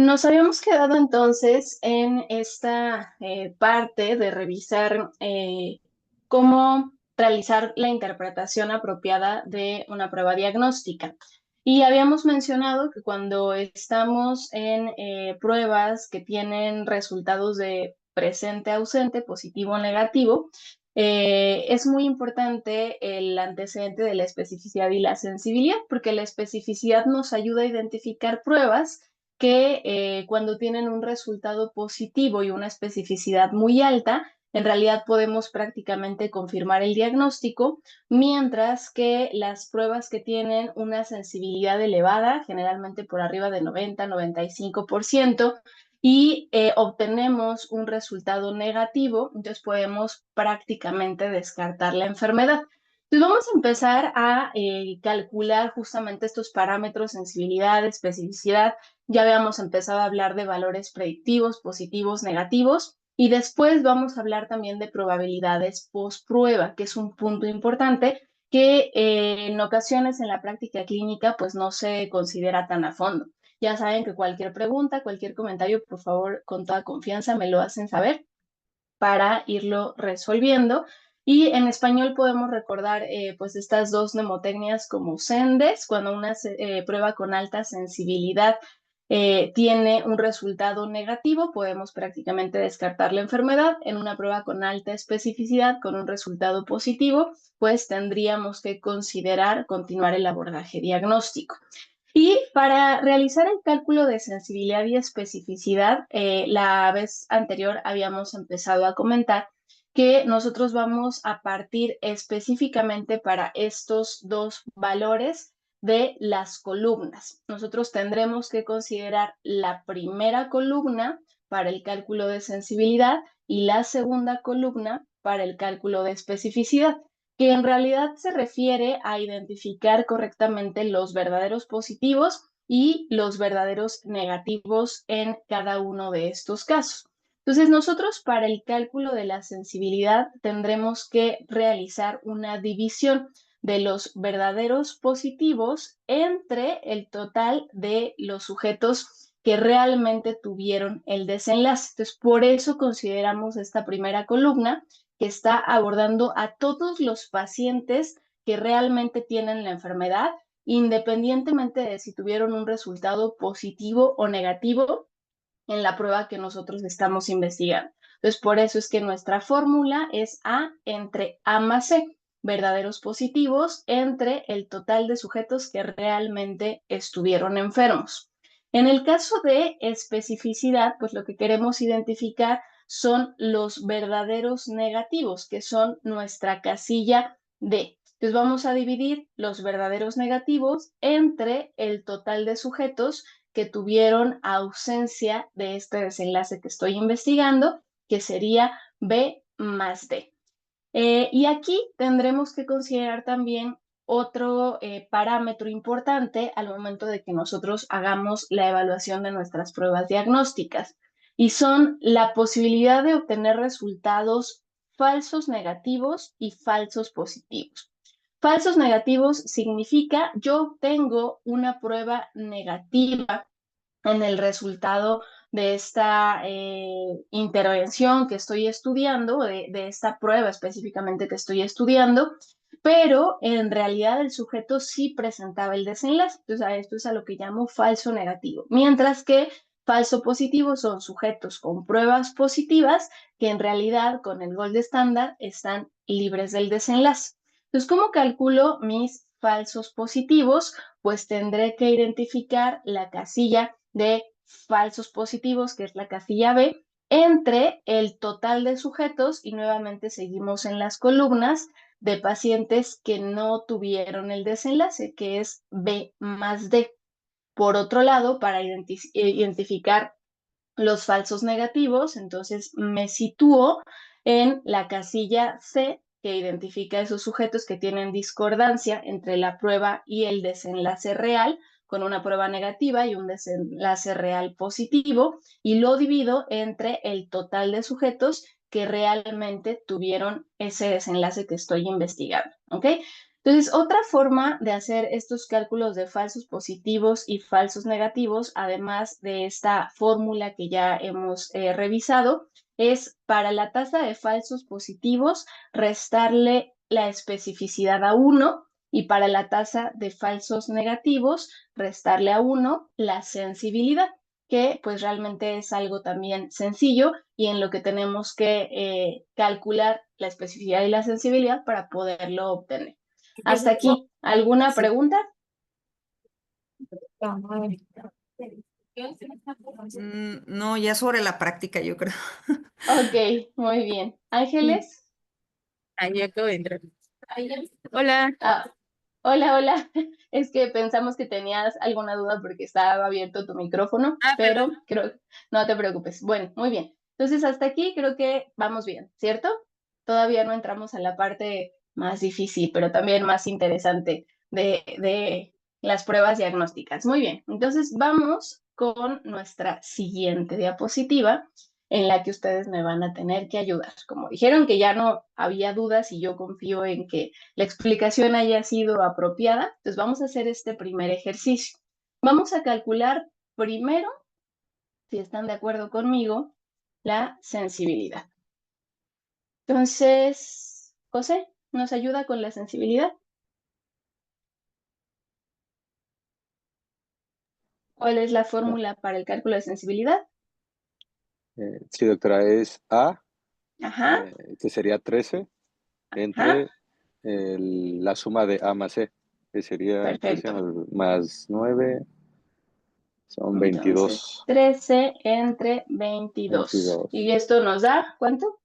Nos habíamos quedado entonces en esta parte de revisar cómo realizar la interpretación apropiada de una prueba diagnóstica. Y habíamos mencionado que cuando estamos en pruebas que tienen resultados de presente, ausente, positivo o negativo, es muy importante el antecedente de la especificidad y la sensibilidad, porque la especificidad nos ayuda a identificar pruebas que cuando tienen un resultado positivo y una especificidad muy alta, en realidad podemos prácticamente confirmar el diagnóstico, mientras que las pruebas que tienen una sensibilidad elevada, generalmente por arriba de 90-95%, y obtenemos un resultado negativo, entonces podemos prácticamente descartar la enfermedad. Entonces vamos a empezar a calcular justamente estos parámetros, sensibilidad, especificidad. Ya habíamos empezado a hablar de valores predictivos, positivos, negativos, y después vamos a hablar también de probabilidades post prueba, que es un punto importante que en ocasiones en la práctica clínica pues no se considera tan a fondo. Ya saben que cualquier pregunta, cualquier comentario, por favor, con toda confianza me lo hacen saber para irlo resolviendo. Y en español podemos recordar pues estas dos mnemotecnias como SENDES, cuando una prueba con alta sensibilidad tiene un resultado negativo, podemos prácticamente descartar la enfermedad. En una prueba con alta especificidad, con un resultado positivo, pues tendríamos que considerar continuar el abordaje diagnóstico. Y para realizar el cálculo de sensibilidad y especificidad, la vez anterior habíamos empezado a comentar que nosotros vamos a partir específicamente para estos dos valores de las columnas. Nosotros tendremos que considerar la primera columna para el cálculo de sensibilidad y la segunda columna para el cálculo de especificidad, que en realidad se refiere a identificar correctamente los verdaderos positivos y los verdaderos negativos en cada uno de estos casos. Entonces, nosotros para el cálculo de la sensibilidad tendremos que realizar una división de los verdaderos positivos entre el total de los sujetos que realmente tuvieron el desenlace. Entonces, por eso consideramos esta primera columna que está abordando a todos los pacientes que realmente tienen la enfermedad, independientemente de si tuvieron un resultado positivo o negativo en la prueba que nosotros estamos investigando. Entonces, por eso es que nuestra fórmula es A entre A más C, verdaderos positivos entre el total de sujetos que realmente estuvieron enfermos. En el caso de especificidad, pues lo que queremos identificar son los verdaderos negativos, que son nuestra casilla D. Entonces vamos a dividir los verdaderos negativos entre el total de sujetos que tuvieron ausencia de este desenlace que estoy investigando, que sería B más D. Y aquí tendremos que considerar también otro parámetro importante al momento de que nosotros hagamos la evaluación de nuestras pruebas diagnósticas, y son la posibilidad de obtener resultados falsos negativos y falsos positivos. Falsos negativos significa yo tengo una prueba negativa en el resultado de esta intervención que estoy estudiando, de esta prueba específicamente que estoy estudiando, pero en realidad el sujeto sí presentaba el desenlace. Entonces, a esto es a lo que llamo falso negativo. Mientras que falso positivo son sujetos con pruebas positivas que en realidad con el gold estándar están libres del desenlace. Entonces, ¿cómo calculo mis falsos positivos? Pues tendré que identificar la casilla de falsos positivos, que es la casilla B, entre el total de sujetos, y nuevamente seguimos en las columnas de pacientes que no tuvieron el desenlace, que es B más D. Por otro lado, para identificar los falsos negativos, entonces me sitúo en la casilla C, que identifica esos sujetos que tienen discordancia entre la prueba y el desenlace real, con una prueba negativa y un desenlace real positivo, y lo divido entre el total de sujetos que realmente tuvieron ese desenlace que estoy investigando, ¿ok? Entonces, otra forma de hacer estos cálculos de falsos positivos y falsos negativos, además de esta fórmula que ya hemos revisado, es para la tasa de falsos positivos restarle la especificidad a 1 y para la tasa de falsos negativos restarle a 1 la sensibilidad, que pues realmente es algo también sencillo y en lo que tenemos que calcular la especificidad y la sensibilidad para poderlo obtener. Hasta aquí, ¿alguna Sí. pregunta? No, ya sobre la práctica, yo creo. Ok, muy bien. Sí. Ángeles. Ahí acabo de entrar. Hola. Ah, hola, hola. Es que pensamos que tenías alguna duda porque estaba abierto tu micrófono, pero Perdón. creo, no te preocupes. Bueno, muy bien. Entonces, hasta aquí creo que vamos bien, ¿cierto? Todavía no entramos a la parte más difícil, pero también más interesante de las pruebas diagnósticas. Muy bien, entonces vamos con nuestra siguiente diapositiva en la que ustedes me van a tener que ayudar. Como dijeron que ya no había dudas y yo confío en que la explicación haya sido apropiada, pues vamos a hacer este primer ejercicio. Vamos a calcular primero, si están de acuerdo conmigo, la sensibilidad. Entonces, José, ¿nos ayuda con la sensibilidad? ¿Cuál es la fórmula para el cálculo de sensibilidad? Sí, doctora, es A, Ajá, que sería 13, ajá, entre la suma de A más C, que sería 13 perfecto. más 9, son Entonces, 22. 13 entre 22. 22. ¿Y esto nos da cuánto?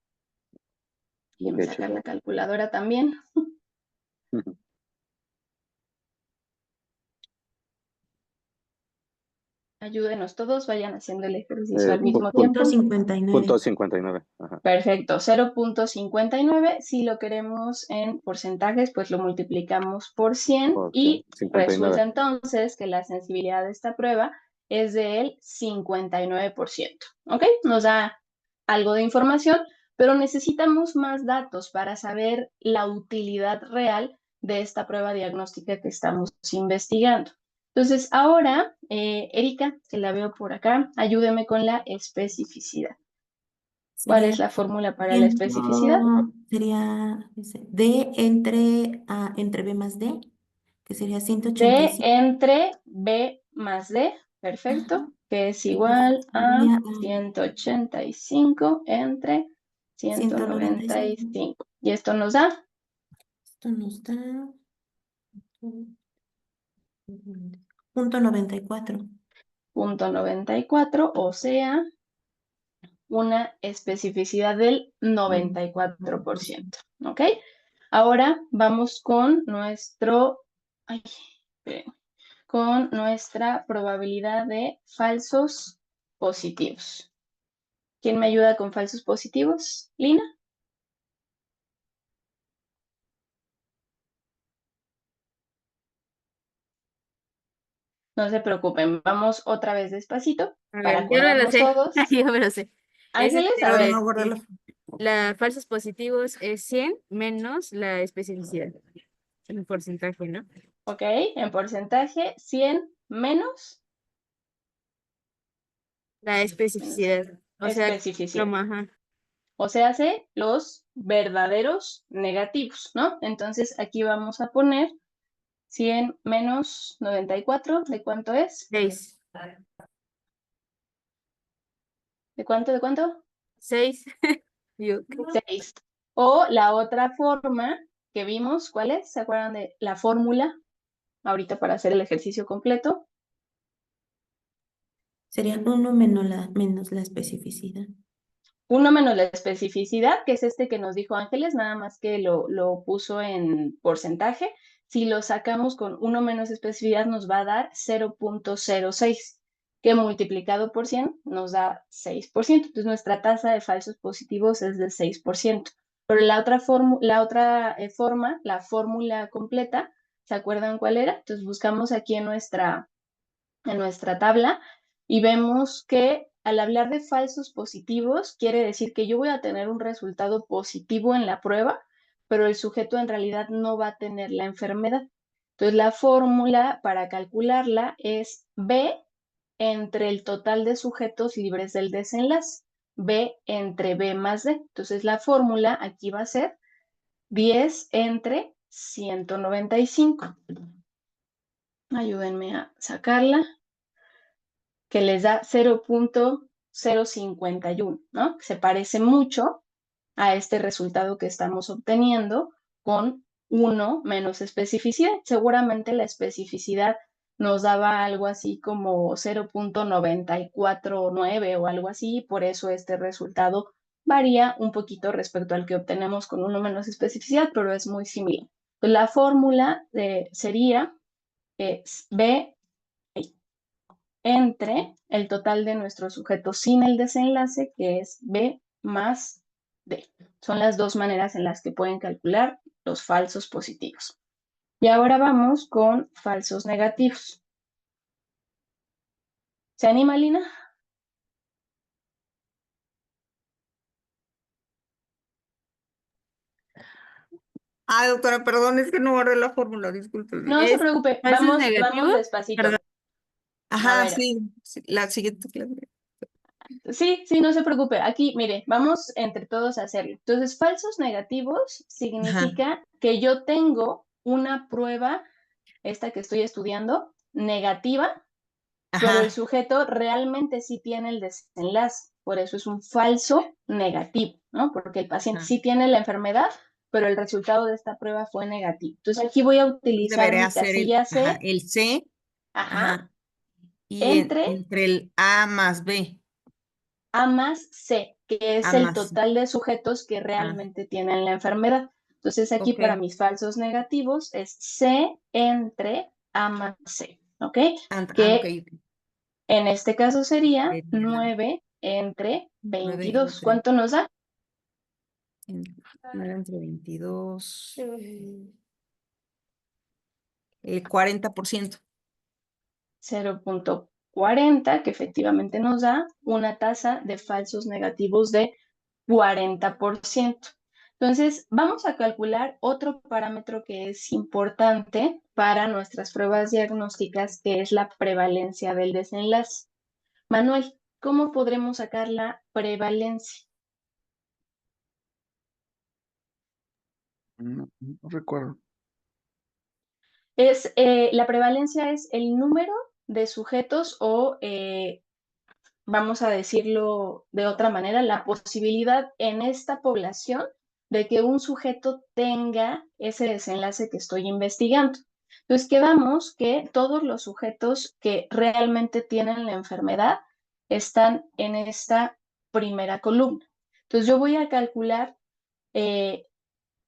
Déjenme De sacar la hecho, calculadora también. Ayúdenos todos, vayan haciendo el ejercicio al mismo punto, tiempo. 59. 59. Ajá, Perfecto, 0.59. Si lo queremos en porcentajes, pues lo multiplicamos por 100 por y resulta 59. entonces que la sensibilidad de esta prueba es del 59%. ¿Ok? Nos da algo de información, pero necesitamos más datos para saber la utilidad real de esta prueba diagnóstica que estamos investigando. Entonces, ahora, Erika, que la veo por acá, ayúdeme con la especificidad. ¿Cuál Sería es la fórmula para la especificidad? sería D entre B más D, que sería D 185. entre B más D, perfecto, Ajá. que es Y igual a sería 185 entre 195. 195. Y esto nos da Esto nos da punto 94. punto 94, o sea, una especificidad del 94%. ¿Ok? Ahora vamos con nuestro, ay, esperen, con nuestra probabilidad de falsos positivos. ¿Quién me ayuda con falsos positivos? ¿Lina? No se preocupen, vamos otra vez despacito A para ver, yo me lo acordarnos sé. todos. Yo me lo sé. Es Ángeles, a Pero ver, no guardarlo. la falsos positivos es 100 menos la especificidad. En porcentaje, ¿no? ok, en porcentaje, 100 menos La especificidad. O sea, especificidad. como, ajá. O sea, hace los verdaderos negativos, ¿no? Entonces aquí vamos a poner 100 menos 94, ¿de cuánto es? 6. ¿De cuánto, de cuánto? 6. Yo. 6. O la otra forma que vimos, ¿cuál es? ¿Se acuerdan de la fórmula? Ahorita para hacer el ejercicio completo. Sería 1 menos la especificidad. 1 menos la especificidad, que es este que nos dijo Ángeles, nada más que lo puso en porcentaje. Si lo sacamos con 1 menos especificidad nos va a dar 0.06, que multiplicado por 100 nos da 6%. Entonces nuestra tasa de falsos positivos es del 6%. Pero la otra forma, la fórmula completa, ¿se acuerdan cuál era? Entonces buscamos aquí en nuestra tabla y vemos que al hablar de falsos positivos quiere decir que yo voy a tener un resultado positivo en la prueba, pero el sujeto en realidad no va a tener la enfermedad. Entonces, la fórmula para calcularla es B entre el total de sujetos libres del desenlace, B entre B más D. Entonces, la fórmula aquí va a ser 10 entre 195. Ayúdenme a sacarla, que les da 0.051, ¿no? Se parece mucho a este resultado que estamos obteniendo con 1 menos especificidad. Seguramente la especificidad nos daba algo así como 0.949 o algo así, por eso este resultado varía un poquito respecto al que obtenemos con 1 menos especificidad, pero es muy similar. La fórmula sería B entre el total de nuestros sujetos sin el desenlace, que es B más D. Son las dos maneras en las que pueden calcular los falsos positivos. Y ahora vamos con falsos negativos. ¿Se anima, Lina? Ah, doctora, perdón, es que no guardé la fórmula, discúlpeme. No se preocupe, falsos vamos negativos, despacito. perdón. A Ajá, ver. sí, la siguiente clase. Sí, no se preocupe. Aquí, mire, vamos entre todos a hacerlo. Entonces, falsos negativos significa que yo tengo una prueba, esta que estoy estudiando, negativa, pero el Ajá, sujeto realmente sí tiene el desenlace. Por eso es un falso negativo, ¿no? Porque el paciente ajá. sí tiene la enfermedad, pero el resultado de esta prueba fue negativo. Entonces, aquí voy a utilizar Debería mi ser casilla ajá, C, el C, ajá, ajá, y entre entre el A más B, A más C, que es A el más, total de sujetos que ah, realmente tienen la enfermedad. Entonces aquí ok, para mis falsos negativos es C entre A más C, ¿ok? ok, Que en este caso sería sería 9 entre 9 22. entre, ¿Cuánto nos da? 9 entre 22, el 40%. 0.40, que efectivamente nos da una tasa de falsos negativos de 40%. Entonces, vamos a calcular otro parámetro que es importante para nuestras pruebas diagnósticas, que es la prevalencia del desenlace. Manuel, ¿cómo podremos sacar la prevalencia? No recuerdo. La prevalencia es el número de sujetos o vamos a decirlo de otra manera, la posibilidad en esta población de que un sujeto tenga ese desenlace que estoy investigando. Entonces, quedamos que todos los sujetos que realmente tienen la enfermedad están en esta primera columna. Entonces, yo voy a calcular eh,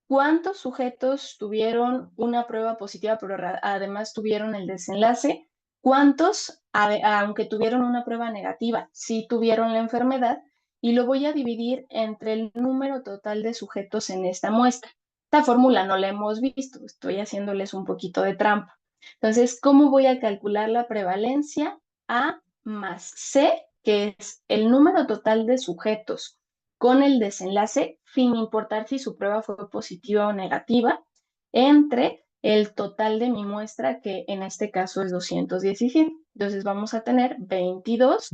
¿cuántos sujetos tuvieron una prueba positiva, pero además tuvieron el desenlace? ¿Cuántos, aunque tuvieron una prueba negativa, sí tuvieron la enfermedad? Y lo voy a dividir entre el número total de sujetos en esta muestra. Esta fórmula no la hemos visto, estoy haciéndoles un poquito de trampa. Entonces, ¿cómo voy a calcular la prevalencia? A más C, que es el número total de sujetos con el desenlace, sin importar si su prueba fue positiva o negativa, entre el total de mi muestra, que en este caso es 217. Entonces vamos a tener 22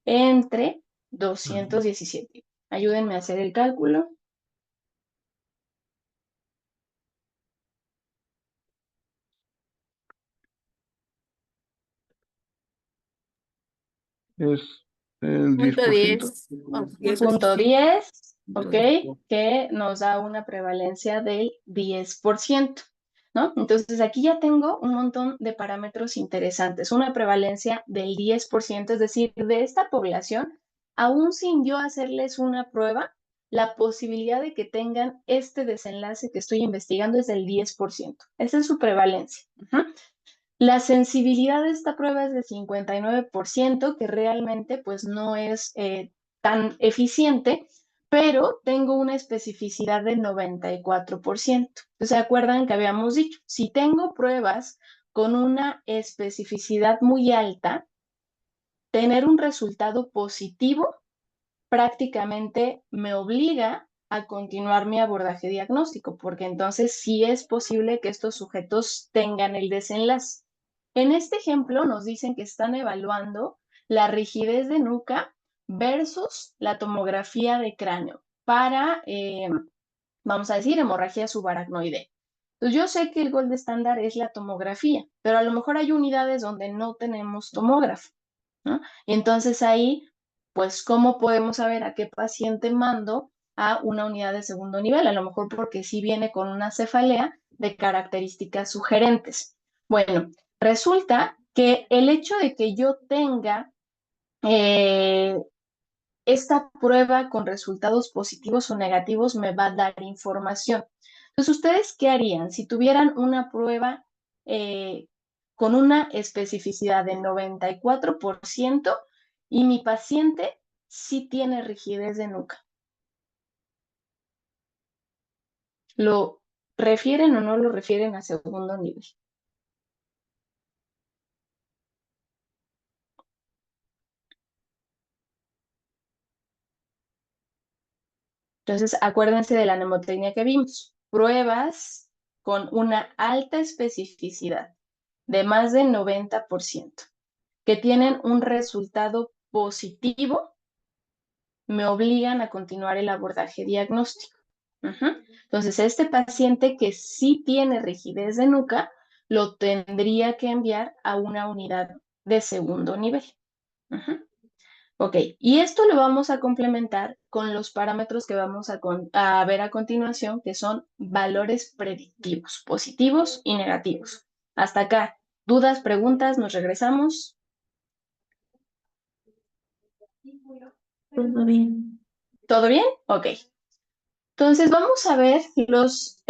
entre 217. Ayúdenme a hacer el cálculo. Es el Punto 10%. 10. Punto 10, Punto ¿ok? 10. Que nos da una prevalencia del 10%, ¿no? Entonces aquí ya tengo un montón de parámetros interesantes, una prevalencia del 10%, es decir, de esta población, aún sin yo hacerles una prueba, la posibilidad de que tengan este desenlace que estoy investigando es del 10%. Esa es su prevalencia. La sensibilidad de esta prueba es de 59%, que realmente pues no es tan eficiente, pero tengo una especificidad del 94%. ¿Se acuerdan que habíamos dicho? Si tengo pruebas con una especificidad muy alta, tener un resultado positivo prácticamente me obliga a continuar mi abordaje diagnóstico, porque entonces sí es posible que estos sujetos tengan el desenlace. En este ejemplo nos dicen que están evaluando la rigidez de nuca versus la tomografía de cráneo para, vamos a decir, hemorragia subaracnoidea. Entonces, yo sé que el gold estándar es la tomografía, pero a lo mejor hay unidades donde no tenemos tomógrafo, ¿no? Y entonces ahí, pues, ¿cómo podemos saber a qué paciente mando a una unidad de segundo nivel? A lo mejor porque sí viene con una cefalea de características sugerentes. Bueno, resulta que el hecho de que yo tenga esta prueba con resultados positivos o negativos me va a dar información. Entonces, ¿ustedes qué harían si tuvieran una prueba con una especificidad del 94% y mi paciente sí tiene rigidez de nuca? ¿Lo refieren o no lo refieren a segundo nivel? Entonces, acuérdense de la mnemotecnia que vimos. Pruebas con una alta especificidad de más del 90%, que tienen un resultado positivo, me obligan a continuar el abordaje diagnóstico. Entonces, este paciente que sí tiene rigidez de nuca, lo tendría que enviar a una unidad de segundo nivel. Ok, y esto lo vamos a complementar con los parámetros que vamos a ver a continuación, que son valores predictivos, positivos y negativos. Hasta acá, dudas, preguntas, nos regresamos. Todo bien. ¿Todo bien? Ok. Entonces vamos a ver los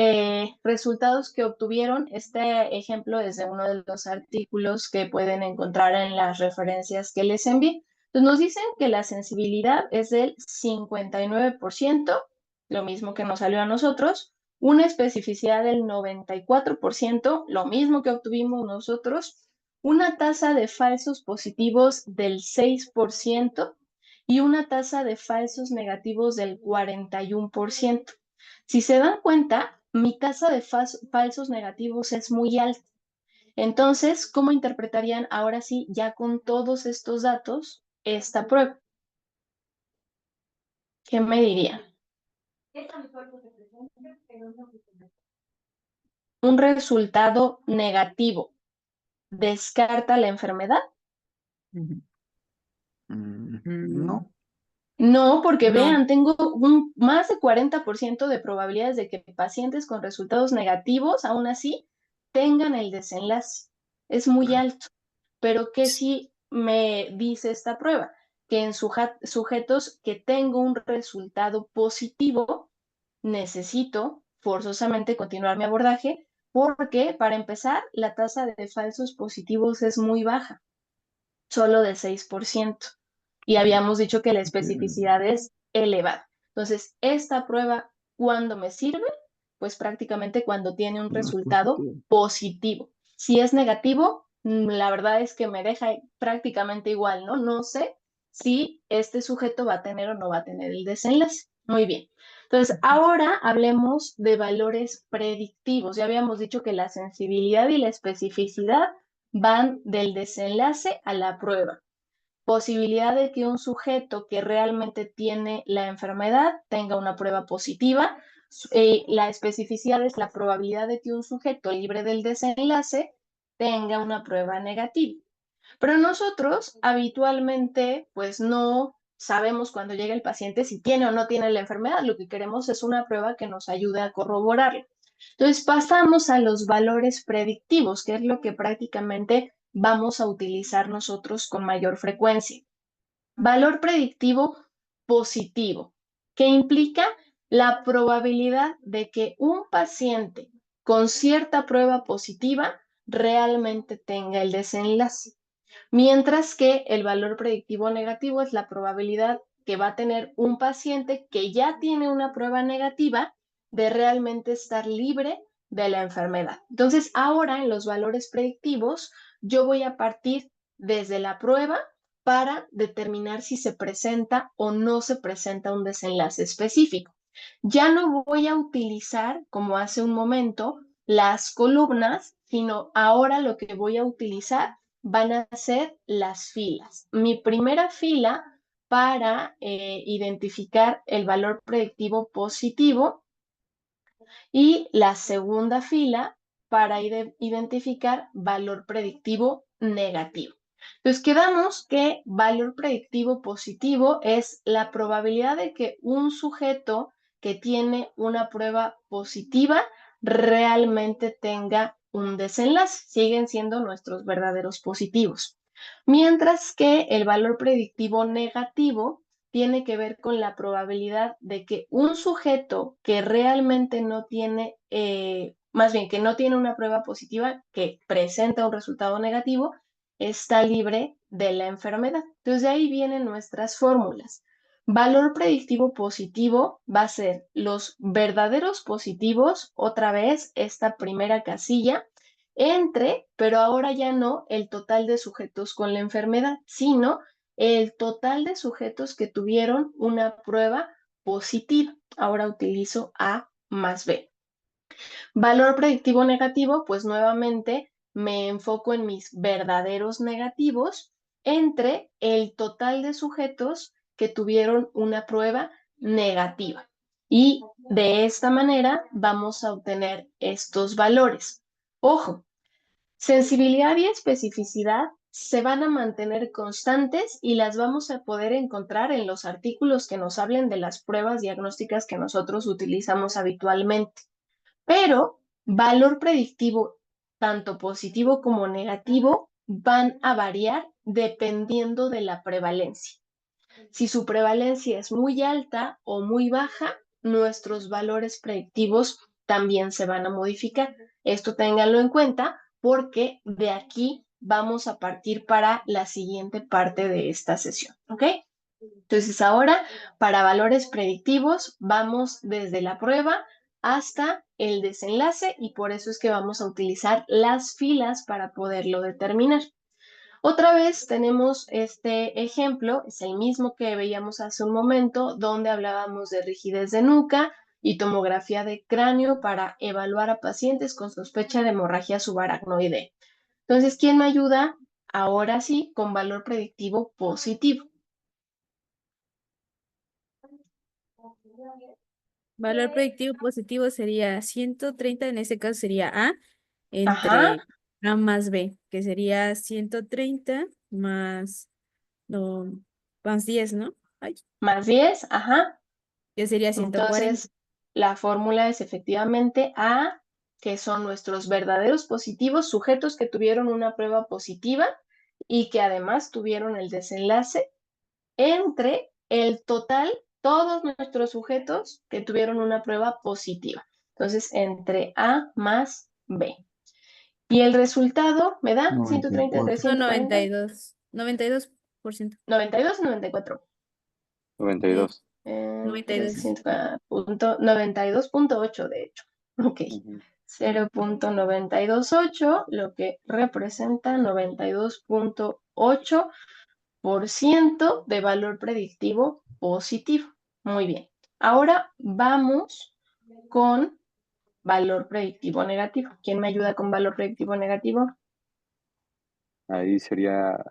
resultados que obtuvieron. Este ejemplo es de uno de los artículos que pueden encontrar en las referencias que les envié. Entonces nos dicen que la sensibilidad es del 59%, lo mismo que nos salió a nosotros, una especificidad del 94%, lo mismo que obtuvimos nosotros, una tasa de falsos positivos del 6%, y una tasa de falsos negativos del 41%. Si se dan cuenta, mi tasa de falsos negativos es muy alta. Entonces, ¿cómo interpretarían ahora sí, ya con todos estos datos, esta prueba? ¿Qué me dirían? Un resultado negativo descarta la enfermedad. No. No, porque No. vean, tengo más de 40% de probabilidades de que pacientes con resultados negativos, aún así, tengan el desenlace. Es muy alto. Pero ¿qué sí me dice esta prueba? Que en sujetos que tengo un resultado positivo, necesito forzosamente continuar mi abordaje, porque para empezar, la tasa de falsos positivos es muy baja, solo de 6%. Y habíamos dicho que la especificidad es elevada. Entonces, esta prueba, ¿cuándo me sirve? Pues prácticamente cuando tiene un resultado positivo. Si es negativo, la verdad es que me deja prácticamente igual, ¿no? No sé si este sujeto va a tener o no va a tener el desenlace. Muy bien. Entonces, ahora hablemos de valores predictivos. Ya habíamos dicho que la sensibilidad y la especificidad van del desenlace a la prueba. Posibilidad de que un sujeto que realmente tiene la enfermedad tenga una prueba positiva. La especificidad es la probabilidad de que un sujeto libre del desenlace tenga una prueba negativa. Pero nosotros habitualmente pues no sabemos cuando llega el paciente si tiene o no tiene la enfermedad. Lo que queremos es una prueba que nos ayude a corroborarlo. Entonces pasamos a los valores predictivos, que es lo que prácticamente vamos a utilizar nosotros con mayor frecuencia. Valor predictivo positivo, que implica la probabilidad de que un paciente con cierta prueba positiva realmente tenga el desenlace. Mientras que el valor predictivo negativo es la probabilidad que va a tener un paciente que ya tiene una prueba negativa de realmente estar libre de la enfermedad. Entonces, ahora en los valores predictivos, yo voy a partir desde la prueba para determinar si se presenta o no se presenta un desenlace específico. Ya no voy a utilizar, como hace un momento, las columnas, sino ahora lo que voy a utilizar van a ser las filas. Mi primera fila para identificar el valor predictivo positivo y la segunda fila para identificar valor predictivo negativo. Entonces quedamos que valor predictivo positivo es la probabilidad de que un sujeto que tiene una prueba positiva realmente tenga un desenlace. Siguen siendo nuestros verdaderos positivos. Mientras que el valor predictivo negativo tiene que ver con la probabilidad de que un sujeto que realmente no tiene, más bien que no tiene una prueba positiva, que presenta un resultado negativo, está libre de la enfermedad. Entonces, de ahí vienen nuestras fórmulas. Valor predictivo positivo va a ser los verdaderos positivos, otra vez esta primera casilla, pero ahora ya no el total de sujetos con la enfermedad, sino el total de sujetos que tuvieron una prueba positiva. Ahora utilizo A más B. Valor predictivo negativo, pues nuevamente me enfoco en mis verdaderos negativos entre el total de sujetos que tuvieron una prueba negativa. Y de esta manera vamos a obtener estos valores. Ojo, sensibilidad y especificidad se van a mantener constantes y las vamos a poder encontrar en los artículos que nos hablen de las pruebas diagnósticas que nosotros utilizamos habitualmente. Pero valor predictivo, tanto positivo como negativo, van a variar dependiendo de la prevalencia. Si su prevalencia es muy alta o muy baja, nuestros valores predictivos también se van a modificar. Esto ténganlo en cuenta porque de aquí vamos a partir para la siguiente parte de esta sesión, ¿ok? Entonces ahora, para valores predictivos, vamos desde la prueba hasta el desenlace y por eso es que vamos a utilizar las filas para poderlo determinar. Otra vez tenemos este ejemplo, es el mismo que veíamos hace un momento, donde hablábamos de rigidez de nuca y tomografía de cráneo para evaluar a pacientes con sospecha de hemorragia subaracnoidea. Entonces, ¿quién me ayuda? Ahora sí, con valor predictivo positivo. Valor predictivo positivo sería 130, en este caso sería A, Ajá, entre A más B, que sería 130 más, no, más 10, ¿no? Ay, más 10, ajá. que sería 140. Entonces, la fórmula es efectivamente A, que son nuestros verdaderos positivos, sujetos que tuvieron una prueba positiva y que además tuvieron el desenlace entre el total, todos nuestros sujetos que tuvieron una prueba positiva. Entonces, entre A más B. Y el resultado me da 130 entre 94. 140, 92%. 92 o 94. 92. 92. 92.8 de hecho. Ok. Ujú. 0.928, lo que representa 92.8% de valor predictivo positivo. Muy bien. Ahora vamos con valor predictivo negativo. ¿Quién me ayuda con valor predictivo negativo? Ahí sería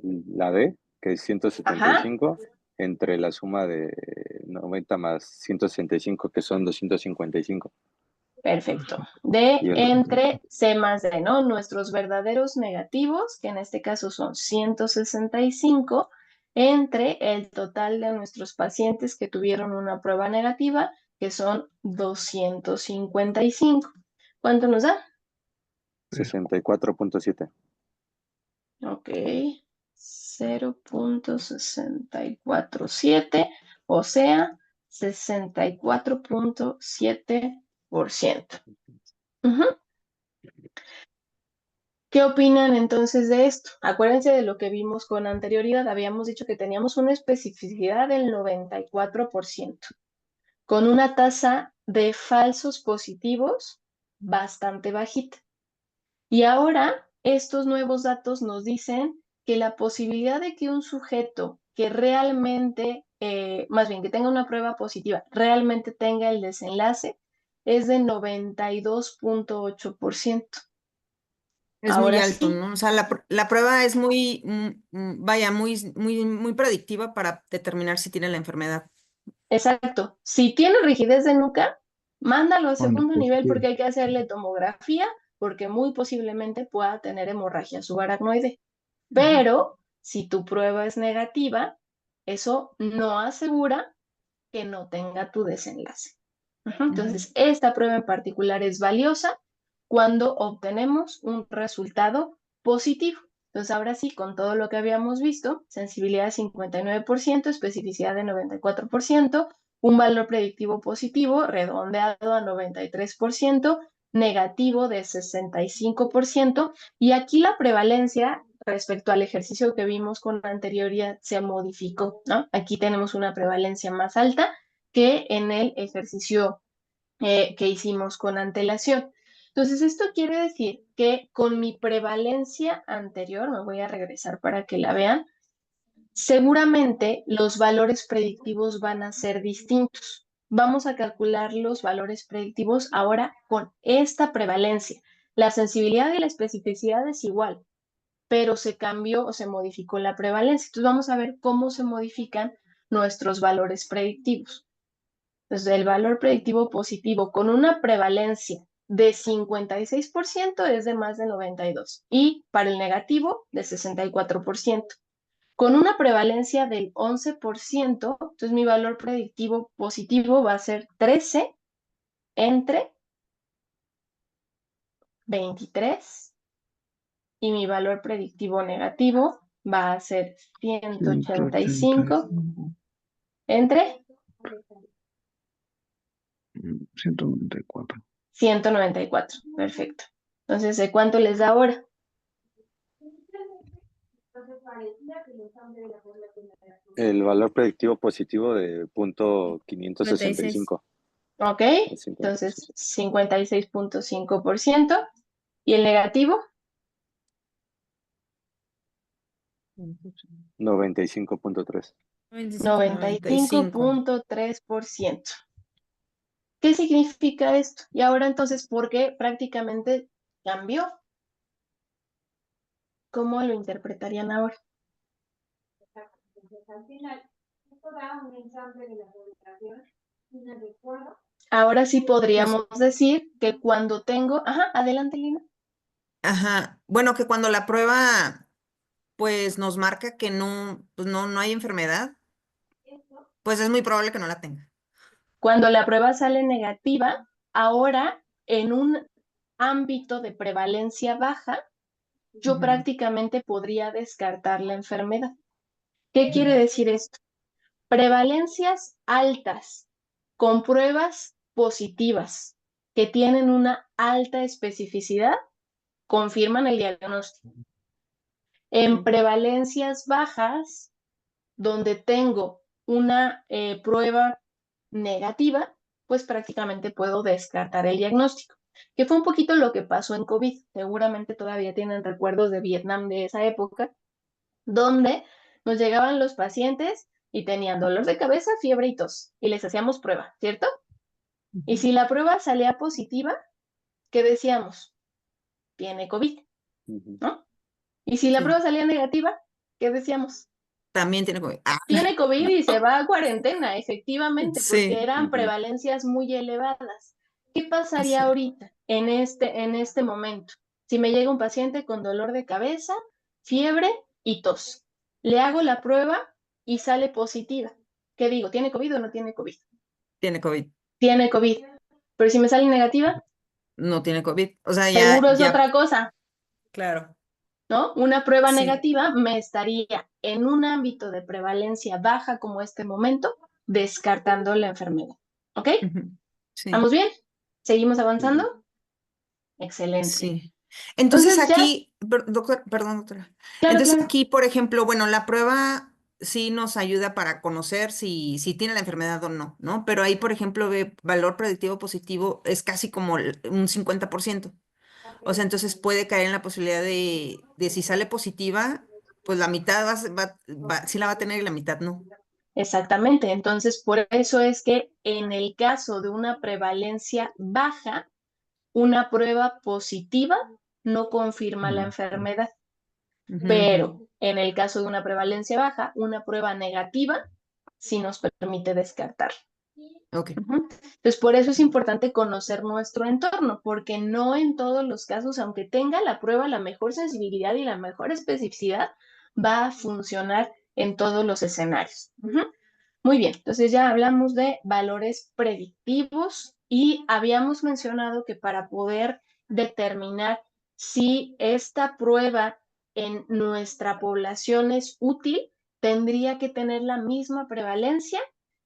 la D, que es Ajá, 175, entre la suma de 90 más 165, que son 255. perfecto. De Y el, entre C más D, ¿no? Nuestros verdaderos negativos, que en este caso son 165, entre el total de nuestros pacientes que tuvieron una prueba negativa, que son 255. ¿Cuánto nos da? 64.7. Ok, 0.647, o sea, 64.7%. Ujú. ¿Qué opinan entonces de esto? Acuérdense de lo que vimos con anterioridad. Habíamos dicho que teníamos una especificidad del 94%, con una tasa de falsos positivos bastante bajita. Y ahora estos nuevos datos nos dicen que la posibilidad de que un sujeto que realmente más bien que tenga una prueba positiva, realmente tenga el desenlace, es de 92.8%. Es muy Ahora alto, sí, ¿no? O sea, la prueba es muy, vaya, muy predictiva para determinar si tiene la enfermedad. exacto. Si tiene rigidez de nuca, mándalo a Bueno, segundo pues nivel sí. porque hay que hacerle tomografía, porque muy posiblemente pueda tener hemorragia subaracnoide. Pero si tu prueba es negativa, eso no asegura que no tenga tu desenlace. Entonces, esta prueba en particular es valiosa cuando obtenemos un resultado positivo. Entonces, ahora sí, con todo lo que habíamos visto, sensibilidad de 59%, especificidad de 94%, un valor predictivo positivo redondeado a 93%, negativo de 65%, y aquí la prevalencia respecto al ejercicio que vimos con anterioridad se modificó, ¿no? Aquí tenemos una prevalencia más alta que en el ejercicio que hicimos con antelación. Entonces, esto quiere decir que con mi prevalencia anterior, me voy a regresar para que la vean, seguramente los valores predictivos van a ser distintos. Vamos a calcular los valores predictivos ahora con esta prevalencia. La sensibilidad y la especificidad es igual, pero se cambió o se modificó la prevalencia. Entonces, vamos a ver cómo se modifican nuestros valores predictivos. Entonces, el valor predictivo positivo con una prevalencia de 56% es de más de 92 y para el negativo de 64%. Con una prevalencia del 11%, entonces mi valor predictivo positivo va a ser 13 entre 23 y mi valor predictivo negativo va a ser 185 entre 194. 194. Perfecto. Entonces, ¿de cuánto les da ahora? El valor predictivo positivo de punto 565. Ok, El 56. entonces 56.5%. ¿Y el negativo? 95.3. 95.3%. ¿Qué significa esto? Y ahora entonces, ¿por qué prácticamente cambió? ¿Cómo lo interpretarían ahora? Ahora sí podríamos decir que cuando tengo... Ajá, adelante, Lina. Ajá. Bueno, que cuando la prueba, pues, nos marca que no, pues no hay enfermedad, pues es muy probable que no la tenga. Cuando la prueba sale negativa, ahora en un ámbito de prevalencia baja, yo prácticamente podría descartar la enfermedad. ¿Qué quiere decir esto? Prevalencias altas con pruebas positivas que tienen una alta especificidad confirman el diagnóstico. En prevalencias bajas, donde tengo una prueba negativa, pues prácticamente puedo descartar el diagnóstico, que fue un poquito lo que pasó en COVID. Seguramente todavía tienen recuerdos de Vietnam de esa época, donde nos llegaban los pacientes y tenían dolor de cabeza, fiebre y tos, y les hacíamos prueba, ¿cierto? Y si la prueba salía positiva, ¿qué decíamos? Tiene COVID, ¿no? Y si la Sí. prueba salía negativa, ¿qué decíamos? También tiene COVID. Tiene COVID y se va a cuarentena, efectivamente, porque Sí. eran prevalencias muy elevadas. ¿Qué pasaría Sí. ahorita, en este momento? Si me llega un paciente con dolor de cabeza, fiebre y tos, le hago la prueba y sale positiva. ¿Qué digo? ¿Tiene COVID o no tiene COVID? Tiene COVID. Tiene COVID. Pero si me sale negativa, No tiene COVID. O sea, seguro es ya, otra cosa, claro. ¿no? Una prueba Sí. negativa me estaría en un ámbito de prevalencia baja como este momento, descartando la enfermedad. ¿Ok? Sí. ¿Vamos bien? ¿Seguimos avanzando? Excelente. Sí. Entonces Entonces ya, aquí, perdón, doctora. claro, Entonces claro. aquí, por ejemplo, bueno, la prueba sí nos ayuda para conocer si tiene la enfermedad o no, ¿no? Pero ahí, por ejemplo, ve valor predictivo positivo es casi como un 50%. O sea, entonces puede caer en la posibilidad de si sale positiva, pues la mitad sí la va a tener y la mitad no. Exactamente. Entonces, por eso es que en el caso de una prevalencia baja, una prueba positiva no confirma la enfermedad, Ujú. pero en el caso de una prevalencia baja, una prueba negativa sí nos permite descartar. Ok. Entonces, por eso es importante conocer nuestro entorno, porque no en todos los casos, aunque tenga la prueba la mejor sensibilidad y la mejor especificidad, va a funcionar en todos los escenarios. Muy bien, entonces ya hablamos de valores predictivos y habíamos mencionado que para poder determinar si esta prueba en nuestra población es útil, tendría que tener la misma prevalencia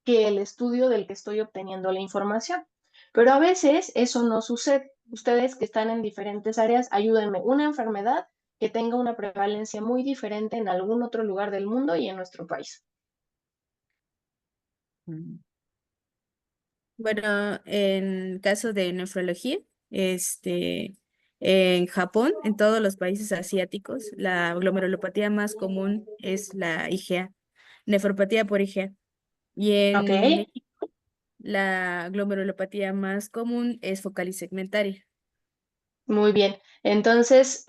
que el estudio del que estoy obteniendo la información. Pero a veces eso no sucede. Ustedes que están en diferentes áreas, ayúdenme. Una enfermedad que tenga una prevalencia muy diferente en algún otro lugar del mundo y en nuestro país. Bueno, en caso de nefrología, en Japón, en todos los países asiáticos, la glomerulopatía más común es la IgA, nefropatía por IgA. Y ¿Ok? en México, la glomerulopatía más común es focal y segmentaria. Muy bien. Entonces,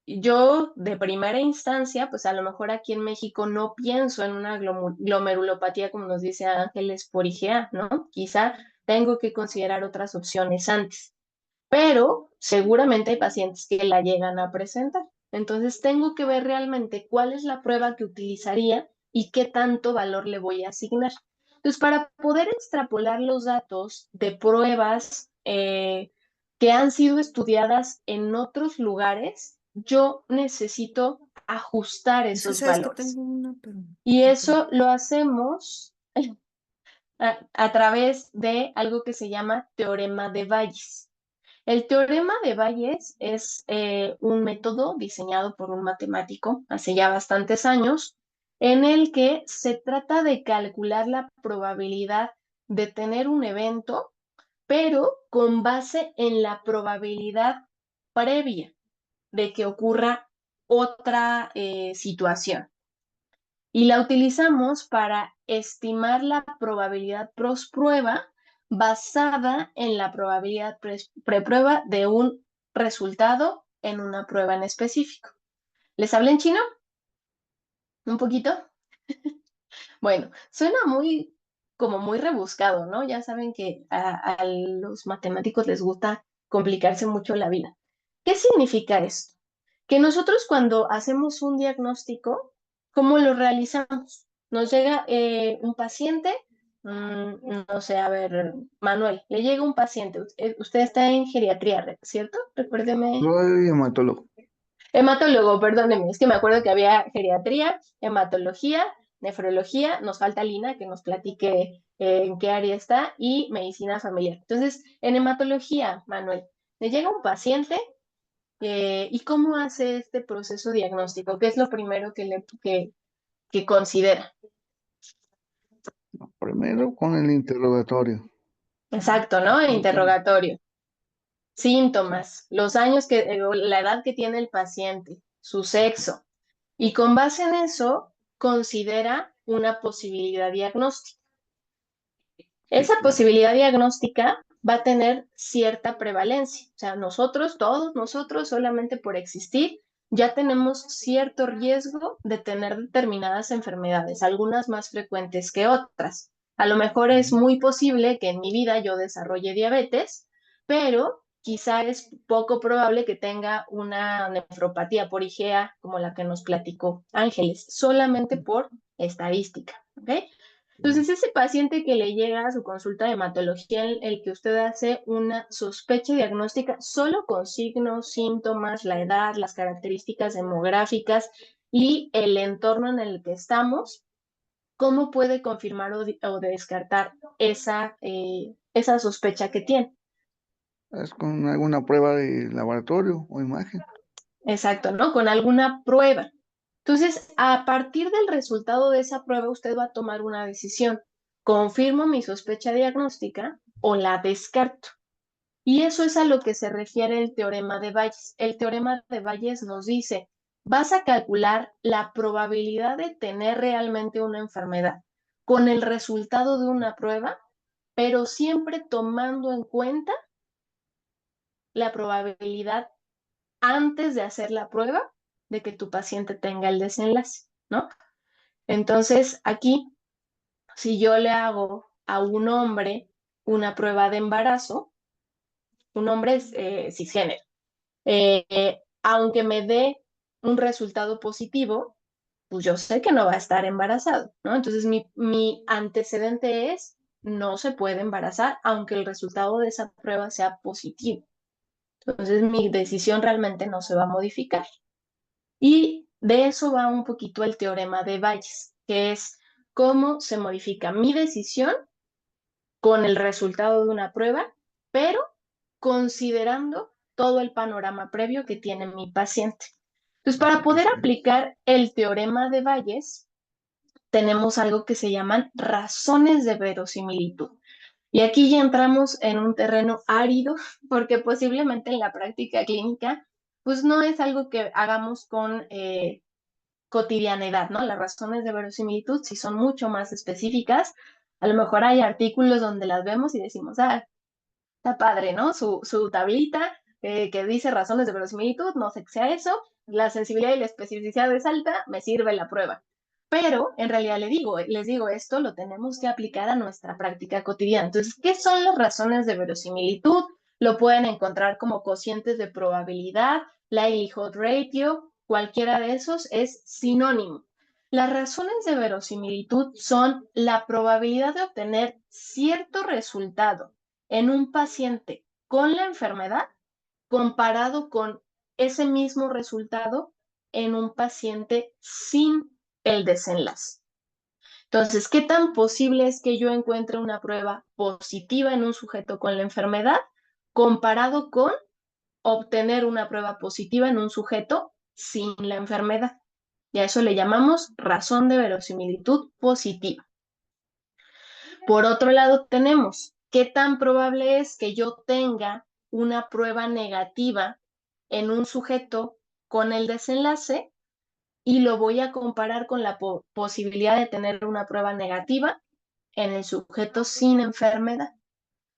yo de primera instancia, pues a lo mejor aquí en México no pienso en una glomerulopatía, como nos dice Ángeles, por IgA, ¿no? Quizá tengo que considerar otras opciones antes, pero seguramente hay pacientes que la llegan a presentar. Entonces, tengo que ver realmente cuál es la prueba que utilizaría y qué tanto valor le voy a asignar. Entonces, para poder extrapolar los datos de pruebas, que han sido estudiadas en otros lugares, yo necesito ajustar Es que esos sabes que valores. tengo una, pero... Y eso lo hacemos a través de algo que se llama teorema de Bayes. El teorema de Bayes es un método diseñado por un matemático hace ya bastantes años, en el que se trata de calcular la probabilidad de tener un evento, pero con base en la probabilidad previa de que ocurra otra situación. Y la utilizamos para estimar la probabilidad post-prueba basada en la probabilidad preprueba de un resultado en una prueba en específico. ¿Les hablé en chino? ¿Un poquito? Bueno, suena muy, como muy rebuscado, ¿no? Ya saben que a los matemáticos les gusta complicarse mucho la vida. ¿Qué significa esto? Que nosotros cuando hacemos un diagnóstico, ¿cómo lo realizamos? Nos llega un paciente, no sé, a ver, Manuel, le llega un paciente, usted está en geriatría, ¿cierto? Recuérdeme. Soy hematólogo. Hematólogo, perdóneme, es que me acuerdo que había geriatría, hematología, nefrología, nos falta Lina que nos platique en qué área está y medicina familiar. Entonces, en hematología, Manuel, le llega un paciente y ¿cómo hace este proceso diagnóstico? ¿Qué es lo primero que considera? Primero con el interrogatorio. Exacto, ¿no? Interrogatorio. Síntomas, los años la edad que tiene el paciente, su sexo. Y con base en eso, considera una posibilidad diagnóstica. Sí, Esa claro. posibilidad diagnóstica va a tener cierta prevalencia. O sea, nosotros, todos nosotros, solamente por existir, ya tenemos cierto riesgo de tener determinadas enfermedades, algunas más frecuentes que otras. A lo mejor es muy posible que en mi vida yo desarrolle diabetes, pero quizá es poco probable que tenga una nefropatía por IgA como la que nos platicó Ángeles, solamente por estadística. ¿Ok? Entonces, ese paciente que le llega a su consulta de hematología, en el que usted hace una sospecha diagnóstica solo con signos, síntomas, la edad, las características demográficas y el entorno en el que estamos, ¿cómo puede confirmar o descartar esa sospecha que tiene? Es con alguna prueba de laboratorio o imagen. Exacto, ¿no? Con alguna prueba. Entonces, a partir del resultado de esa prueba, usted va a tomar una decisión. ¿Confirmo mi sospecha diagnóstica o la descarto? Y eso es a lo que se refiere el teorema de Bayes. El teorema de Bayes nos dice, vas a calcular la probabilidad de tener realmente una enfermedad, con el resultado de una prueba, pero siempre tomando en cuenta la probabilidad antes de hacer la prueba de que tu paciente tenga el desenlace, ¿no? Entonces, aquí, si yo le hago a un hombre una prueba de embarazo, un hombre es cisgénero, aunque me dé un resultado positivo, pues yo sé que no va a estar embarazado, ¿no? Entonces mi antecedente es, no se puede embarazar, aunque el resultado de esa prueba sea positivo. Entonces mi decisión realmente no se va a modificar. Y de eso va un poquito el teorema de Bayes, que es cómo se modifica mi decisión con el resultado de una prueba, pero considerando todo el panorama previo que tiene mi paciente. Entonces, para poder aplicar el teorema de Bayes, tenemos algo que se llaman razones de verosimilitud. Y aquí ya entramos en un terreno árido, porque posiblemente en la práctica clínica, pues no es algo que hagamos con cotidianidad, ¿no? Las razones de verosimilitud sí son mucho más específicas. A lo mejor hay artículos donde las vemos y decimos, ah, está padre, ¿no? Su tablita que dice razones de verosimilitud, no sé qué sea eso, la sensibilidad y la especificidad es alta, me sirve la prueba. Pero en realidad les digo, esto lo tenemos que aplicar a nuestra práctica cotidiana. Entonces, ¿qué son las razones de verosimilitud? Lo pueden encontrar como cocientes de probabilidad, likelihood ratio, cualquiera de esos es sinónimo. Las razones de verosimilitud son la probabilidad de obtener cierto resultado en un paciente con la enfermedad comparado con ese mismo resultado en un paciente sin el desenlace. Entonces, ¿qué tan posible es que yo encuentre una prueba positiva en un sujeto con la enfermedad comparado con obtener una prueba positiva en un sujeto sin la enfermedad? Y a eso le llamamos razón de verosimilitud positiva. Por otro lado, tenemos qué tan probable es que yo tenga una prueba negativa en un sujeto con el desenlace y lo voy a comparar con la posibilidad de tener una prueba negativa en el sujeto sin enfermedad.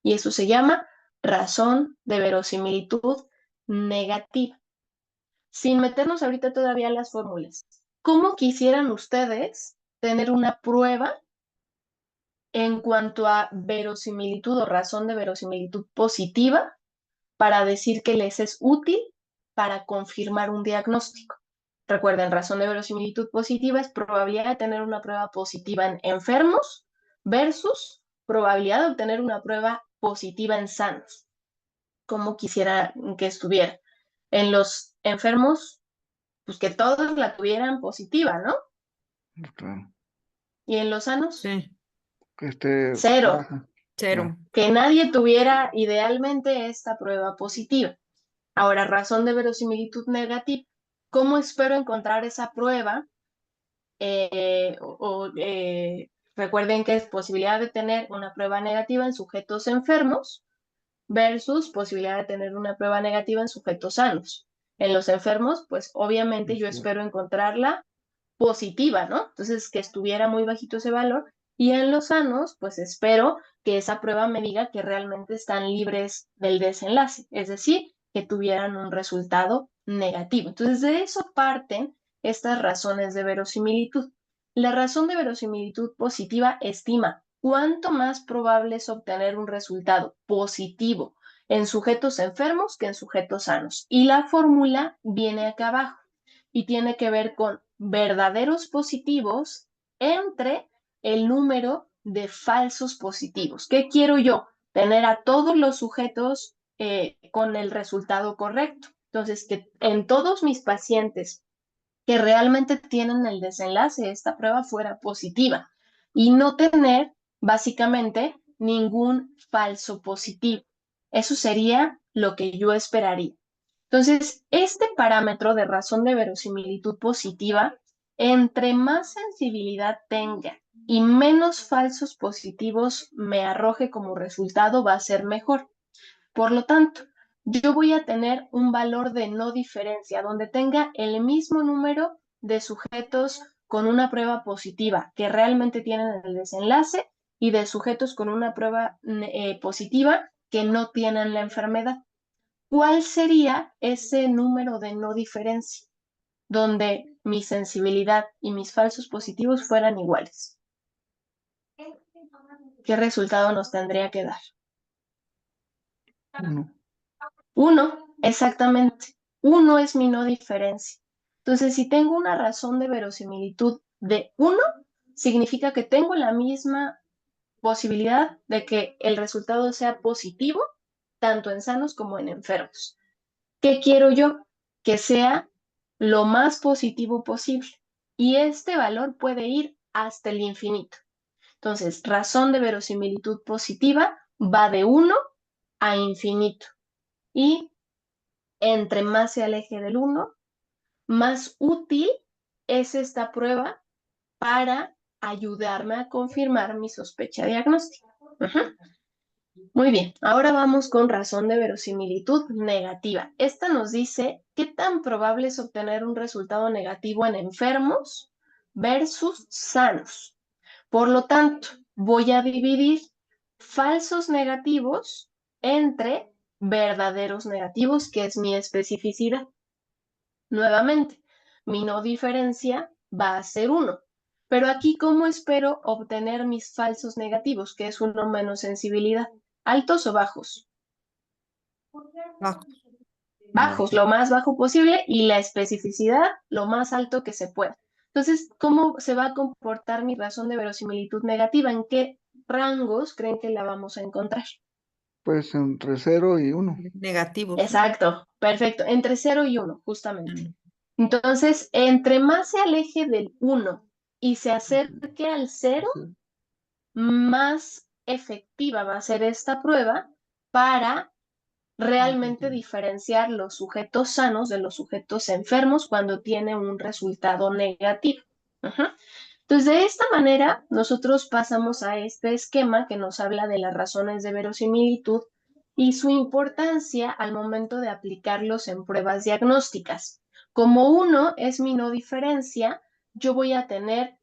Y eso se llama razón de verosimilitud negativa. Sin meternos ahorita todavía a las fórmulas, ¿cómo quisieran ustedes tener una prueba en cuanto a verosimilitud o razón de verosimilitud positiva para decir que les es útil para confirmar un diagnóstico? Recuerden, razón de verosimilitud positiva es probabilidad de tener una prueba positiva en enfermos versus probabilidad de obtener una prueba positiva en sanos. ¿Cómo quisiera que estuviera? En los enfermos, pues que todos la tuvieran positiva, ¿no? Claro. ¿Y en los sanos? Sí, Que esté Cero. baja. cero. Que nadie tuviera idealmente esta prueba positiva. Ahora, razón de verosimilitud negativa. ¿Cómo espero encontrar esa prueba? Recuerden que es posibilidad de tener una prueba negativa en sujetos enfermos versus posibilidad de tener una prueba negativa en sujetos sanos. En los enfermos, pues obviamente yo espero encontrarla positiva, ¿no? Entonces, que estuviera muy bajito ese valor. Y en los sanos, pues espero que esa prueba me diga que realmente están libres del desenlace, es decir, que tuvieran un resultado negativo. Entonces, de eso parten estas razones de verosimilitud. La razón de verosimilitud positiva estima cuánto más probable es obtener un resultado positivo en sujetos enfermos que en sujetos sanos. Y la fórmula viene acá abajo y tiene que ver con verdaderos positivos entre el número de falsos positivos. ¿Qué quiero yo? Tener a todos los sujetos con el resultado correcto. Entonces, que en todos mis pacientes que realmente tienen el desenlace, esta prueba fuera positiva y no tener básicamente ningún falso positivo. Eso sería lo que yo esperaría. Entonces, este parámetro de razón de verosimilitud positiva, entre más sensibilidad tenga y menos falsos positivos me arroje como resultado, va a ser mejor. Por lo tanto, yo voy a tener un valor de no diferencia, donde tenga el mismo número de sujetos con una prueba positiva que realmente tienen el desenlace y de sujetos con una prueba positiva que no tienen la enfermedad. ¿Cuál sería ese número de no diferencia donde mi sensibilidad y mis falsos positivos fueran iguales? ¿Qué resultado nos tendría que dar? 1. 1, exactamente. 1 es mi no diferencia. Entonces, si tengo una razón de verosimilitud de 1, significa que tengo la misma posibilidad de que el resultado sea positivo, tanto en sanos como en enfermos. ¿Qué quiero yo? Que sea lo más positivo posible. Y este valor puede ir hasta el infinito. Entonces, razón de verosimilitud positiva va de 1 a infinito. Y entre más se aleje del 1, más útil es esta prueba para ayudarme a confirmar mi sospecha diagnóstica. Muy bien, ahora vamos con razón de verosimilitud negativa. Esta nos dice qué tan probable es obtener un resultado negativo en enfermos versus sanos. Por lo tanto, voy a dividir falsos negativos entre verdaderos negativos, que es mi especificidad. Nuevamente, mi no diferencia va a ser 1. Pero aquí, ¿cómo espero obtener mis falsos negativos, que es 1 menos sensibilidad? ¿Altos o bajos? Bajo. Bajos, lo más bajo posible, y la especificidad lo más alto que se pueda. Entonces, ¿cómo se va a comportar mi razón de verosimilitud negativa? ¿En qué rangos creen que la vamos a encontrar? Pues entre 0 y 1. Negativos, ¿no? Exacto, perfecto. Entre 0 y 1, justamente. Entonces, entre más se aleje del 1 y se acerque al 0, más efectiva va a ser esta prueba para realmente diferenciar los sujetos sanos de los sujetos enfermos cuando tiene un resultado negativo. Entonces, de esta manera, nosotros pasamos a este esquema que nos habla de las razones de verosimilitud y su importancia al momento de aplicarlos en pruebas diagnósticas. Como 1 es mi no diferencia, yo voy a tener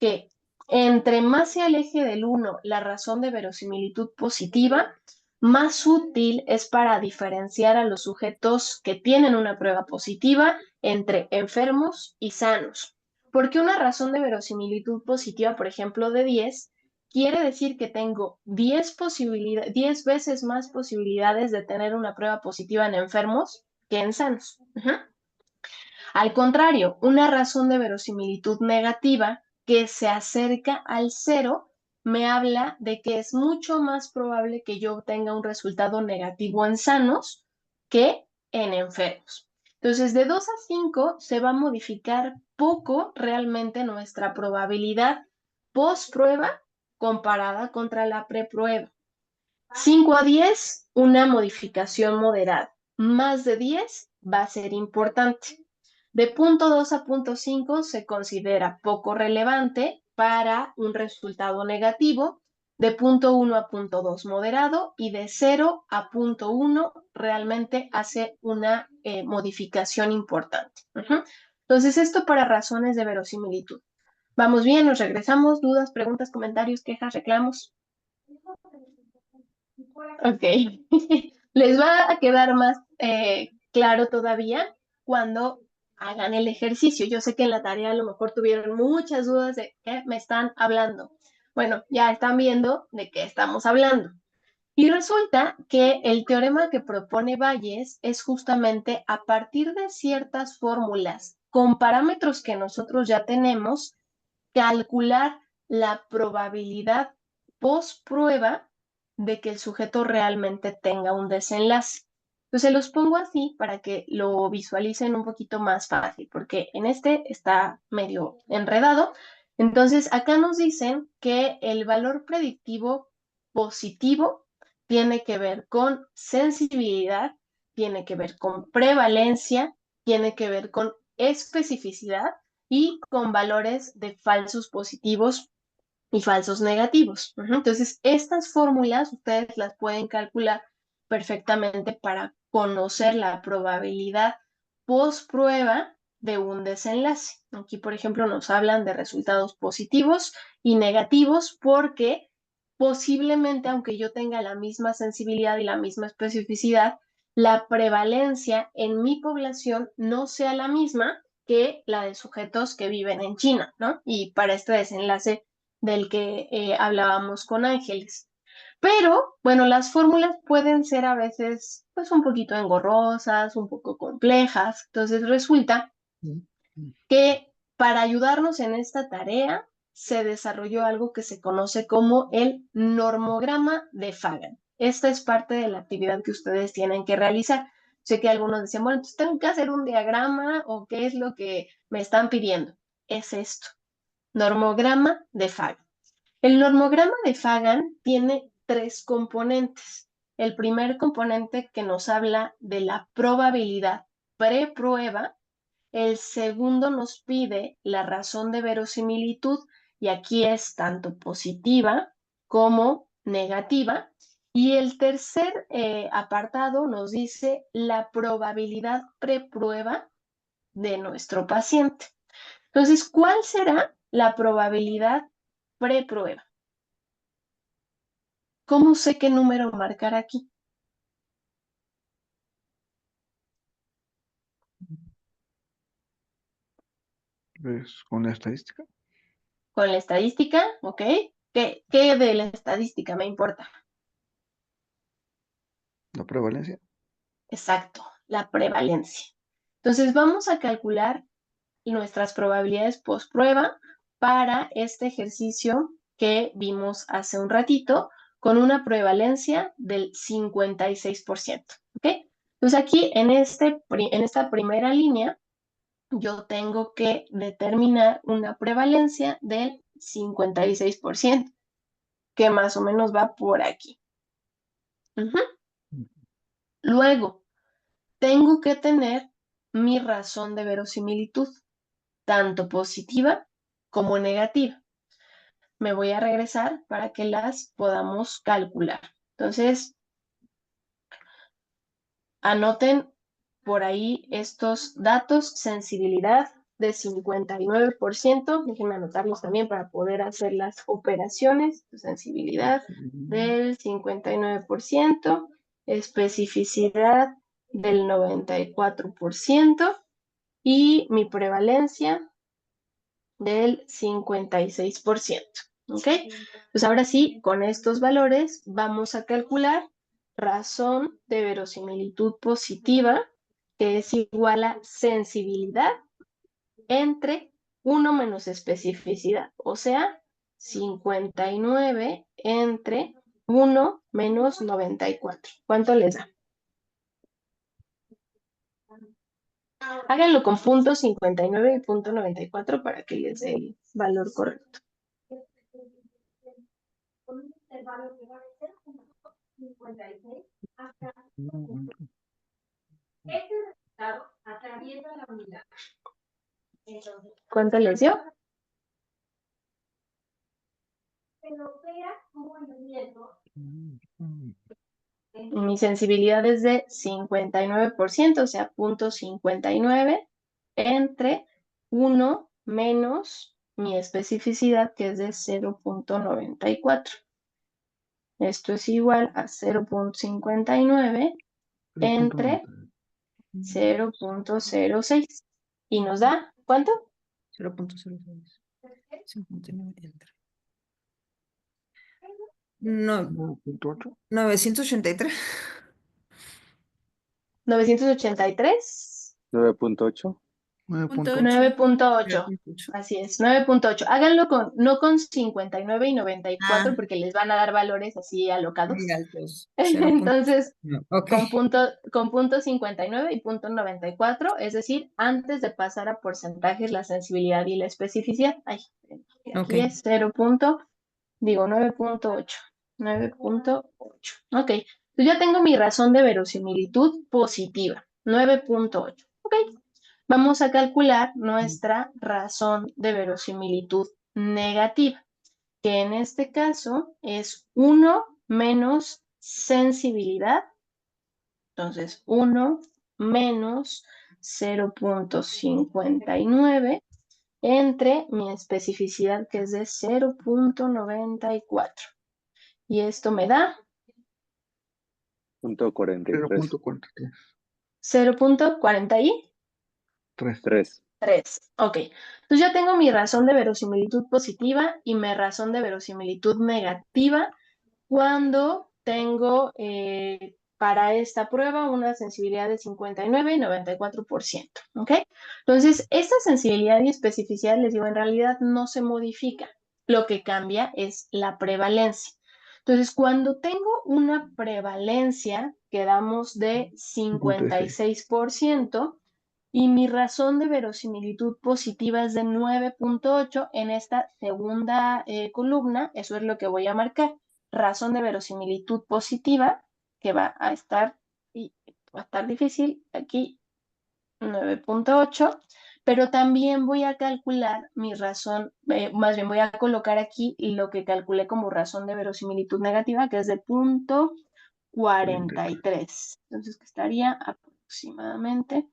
que entre más se aleje del 1 la razón de verosimilitud positiva, más útil es para diferenciar a los sujetos que tienen una prueba positiva entre enfermos y sanos. Porque una razón de verosimilitud positiva, por ejemplo, de 10, quiere decir que tengo 10 veces más posibilidades de tener una prueba positiva en enfermos que en sanos. Al contrario, una razón de verosimilitud negativa que se acerca al 0 me habla de que es mucho más probable que yo obtenga un resultado negativo en sanos que en enfermos. Entonces, de 2 a 5 se va a modificar poco realmente nuestra probabilidad post prueba comparada contra la preprueba. 5 a 10, una modificación moderada. Más de 10 va a ser importante. De punto 2 a punto 5 se considera poco relevante para un resultado negativo, de punto 1 a punto 2 moderado y de 0 a punto 1 realmente hace una modificación importante. Entonces, esto para razones de verosimilitud. ¿Vamos bien? ¿Nos regresamos? ¿Dudas, preguntas, comentarios, quejas, reclamos? Ok. Les va a quedar más claro todavía cuando hagan el ejercicio. Yo sé que en la tarea a lo mejor tuvieron muchas dudas de qué me están hablando. Bueno, ya están viendo de qué estamos hablando. Y resulta que el teorema que propone Bayes es justamente a partir de ciertas fórmulas con parámetros que nosotros ya tenemos, calcular la probabilidad post prueba de que el sujeto realmente tenga un desenlace. Entonces los pongo así para que lo visualicen un poquito más fácil, porque en este está medio enredado. Entonces acá nos dicen que el valor predictivo positivo tiene que ver con sensibilidad, tiene que ver con prevalencia, tiene que ver con especificidad y con valores de falsos positivos y falsos negativos. Entonces, estas fórmulas ustedes las pueden calcular perfectamente para conocer la probabilidad post prueba de un desenlace. Aquí, por ejemplo, nos hablan de resultados positivos y negativos porque posiblemente, aunque yo tenga la misma sensibilidad y la misma especificidad, la prevalencia en mi población no sea la misma que la de sujetos que viven en China, ¿no? Y para este desenlace del que hablábamos con Ángeles. Pero, bueno, las fórmulas pueden ser a veces, pues, un poquito engorrosas, un poco complejas. Entonces, resulta que para ayudarnos en esta tarea se desarrolló algo que se conoce como el normograma de Fagan. Esta es parte de la actividad que ustedes tienen que realizar. Sé que algunos decían, bueno, entonces tengo que hacer un diagrama o qué es lo que me están pidiendo. Es esto, normograma de Fagan. El normograma de Fagan tiene 3 componentes. El primer componente que nos habla de la probabilidad preprueba. El segundo nos pide la razón de verosimilitud y aquí es tanto positiva como negativa. Y el tercer apartado nos dice la probabilidad preprueba de nuestro paciente. Entonces, ¿cuál será la probabilidad preprueba? ¿Cómo sé qué número marcar aquí? Pues con la estadística. Con la estadística, ¿ok? ¿Qué de la estadística me importa? La prevalencia. Exacto, la prevalencia. Entonces vamos a calcular nuestras probabilidades post prueba para este ejercicio que vimos hace un ratito con una prevalencia del 56%. ¿Ok? Entonces aquí en esta primera línea yo tengo que determinar una prevalencia del 56%, que más o menos va por aquí. Ujú. Luego, tengo que tener mi razón de verosimilitud, tanto positiva como negativa. Me voy a regresar para que las podamos calcular. Entonces, anoten por ahí estos datos, sensibilidad de 59%, déjenme anotarlos también para poder hacer las operaciones, sensibilidad del 59%, especificidad del 94% y mi prevalencia del 56%. ¿Ok? Pues ahora sí, con estos valores vamos a calcular razón de verosimilitud positiva, que es igual a sensibilidad entre 1 menos especificidad, o sea, 59 entre 1 menos 94. ¿Cuánto les da? Háganlo con punto 59 y punto 94 para que les dé el valor correcto. Este resultado atraviesa la unidad. ¿Cuánto les dio? Mi sensibilidad es de 59%, o sea, punto 59 entre 1 menos mi especificidad, que es de 0.94. Esto es igual a 0.59 entre 0.06. ¿Y nos da cuánto? 0.06. 59 entre. No, 9.8. 983. 983. 9.8. 9.8. 9.8. 9.8. Así es, 9.8. Háganlo no con 59 y 94 Ah, porque les van a dar valores así alocados. muy altos. Entonces, Ok. con punto 59 y punto 94, es decir, antes de pasar a porcentajes, la sensibilidad y la especificidad. Ay, aquí Ok. es 9.8. 9.8. Ok, entonces ya tengo mi razón de verosimilitud positiva, 9.8. Ok, vamos a calcular nuestra razón de verosimilitud negativa, que en este caso es 1 menos sensibilidad. Entonces, 1 menos 0.59 entre mi especificidad, que es de 0.94. Y esto me da Punto 43. 0.43. 0.43. 3. Ok. Entonces ya tengo mi razón de verosimilitud positiva y mi razón de verosimilitud negativa cuando tengo para esta prueba una sensibilidad de 59 y 94%. ¿Ok? Entonces, esta sensibilidad y especificidad, les digo, en realidad no se modifica. Lo que cambia es la prevalencia. Entonces, cuando tengo una prevalencia, quedamos de 56%, y mi razón de verosimilitud positiva es de 9.8 en esta segunda columna. Eso es lo que voy a marcar. Razón de verosimilitud positiva, que va a estar difícil aquí, 9.8, pero también voy a calcular mi razón, más bien voy a colocar aquí lo que calculé como razón de verosimilitud negativa, que es de 0.43. Entonces, que estaría aproximadamente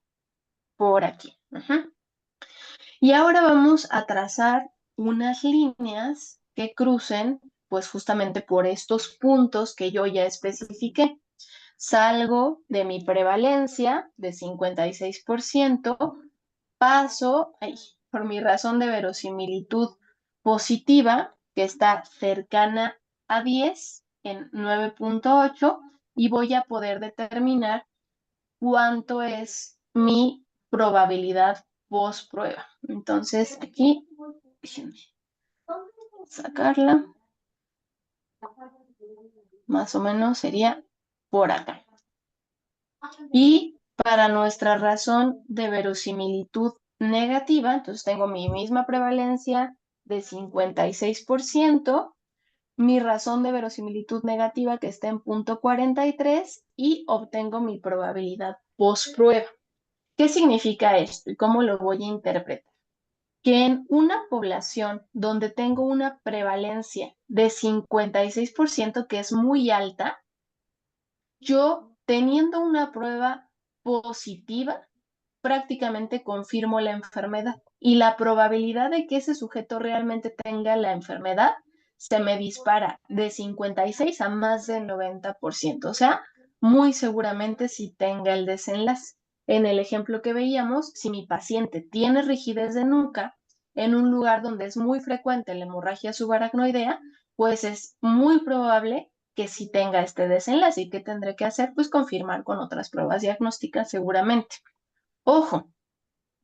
por aquí. Y ahora vamos a trazar unas líneas que crucen, pues justamente por estos puntos que yo ya especifiqué. Salgo de mi prevalencia de 56%, paso por mi razón de verosimilitud positiva, que está cercana a 10 en 9.8, y voy a poder determinar cuánto es mi probabilidad post prueba. Entonces aquí, déjenme sacarla. Más o menos sería por acá. Y para nuestra razón de verosimilitud negativa, entonces tengo mi misma prevalencia de 56%, mi razón de verosimilitud negativa que está en 0.43 y obtengo mi probabilidad post prueba. ¿Qué significa esto y cómo lo voy a interpretar? Que en una población donde tengo una prevalencia de 56%, que es muy alta, yo teniendo una prueba positiva, prácticamente confirmo la enfermedad y la probabilidad de que ese sujeto realmente tenga la enfermedad se me dispara de 56 a más del 90%, o sea, muy seguramente si tenga el desenlace. En el ejemplo que veíamos, si mi paciente tiene rigidez de nuca en un lugar donde es muy frecuente la hemorragia subaracnoidea, pues es muy probable que sí tenga este desenlace. ¿Y qué tendré que hacer? Pues confirmar con otras pruebas diagnósticas seguramente. Ojo,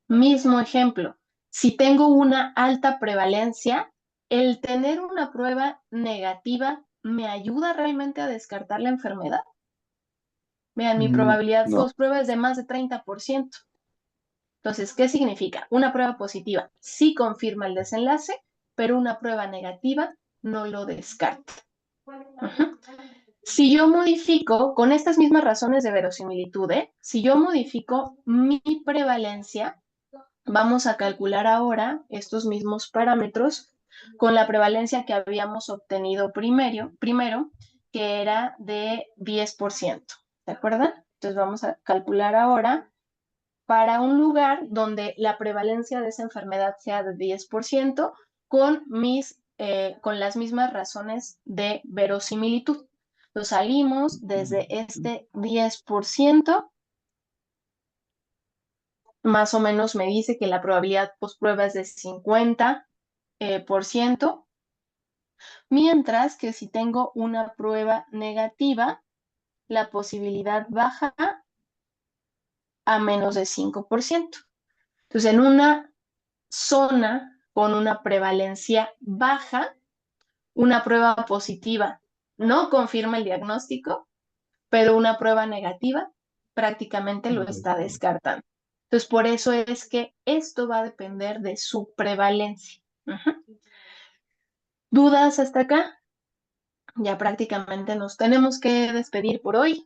mismo ejemplo, si tengo una alta prevalencia, el tener una prueba negativa me ayuda realmente a descartar la enfermedad. Vean, mi probabilidad No. post-prueba es de más de 30%. Entonces, ¿qué significa? Una prueba positiva sí confirma el desenlace, pero una prueba negativa no lo descarta. Si yo modifico, con estas mismas razones de verosimilitud, si yo modifico mi prevalencia, vamos a calcular ahora estos mismos parámetros con la prevalencia que habíamos obtenido primero, que era de 10%. ¿De acuerdo? Entonces vamos a calcular ahora para un lugar donde la prevalencia de esa enfermedad sea de 10% con las mismas razones de verosimilitud. Entonces salimos desde este 10%, más o menos me dice que la probabilidad post-prueba es de 50%, mientras que si tengo una prueba negativa, la posibilidad baja a menos de 5%. Entonces, en una zona con una prevalencia baja, una prueba positiva no confirma el diagnóstico, pero una prueba negativa prácticamente lo está descartando. Entonces, por eso es que esto va a depender de su prevalencia. ¿Dudas hasta acá? Ya prácticamente nos tenemos que despedir por hoy.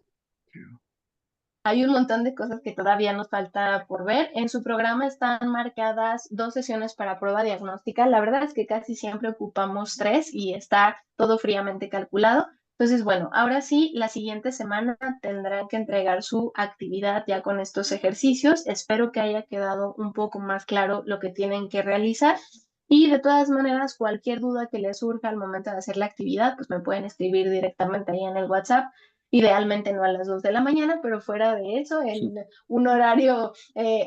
Hay un montón de cosas que todavía nos falta por ver. En su programa están marcadas 2 sesiones para prueba diagnóstica. La verdad es que casi siempre ocupamos 3 y está todo fríamente calculado. Entonces, bueno, ahora sí, la siguiente semana tendrán que entregar su actividad ya con estos ejercicios. Espero que haya quedado un poco más claro lo que tienen que realizar. Y de todas maneras, cualquier duda que les surja al momento de hacer la actividad, pues me pueden escribir directamente ahí en el WhatsApp. Idealmente no a las 2 de la mañana, pero fuera de eso, en un horario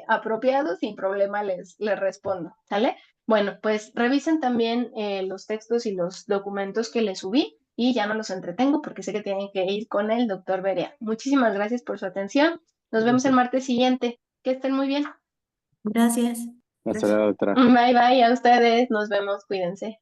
apropiado, sin problema les respondo, ¿sale? Bueno, pues revisen también los textos y los documentos que les subí y ya no los entretengo porque sé que tienen que ir con el doctor Berea. Muchísimas gracias por su atención. Nos vemos el martes siguiente. Que estén muy bien. Gracias. Hasta luego, doctora. Bye bye a ustedes. Nos vemos. Cuídense.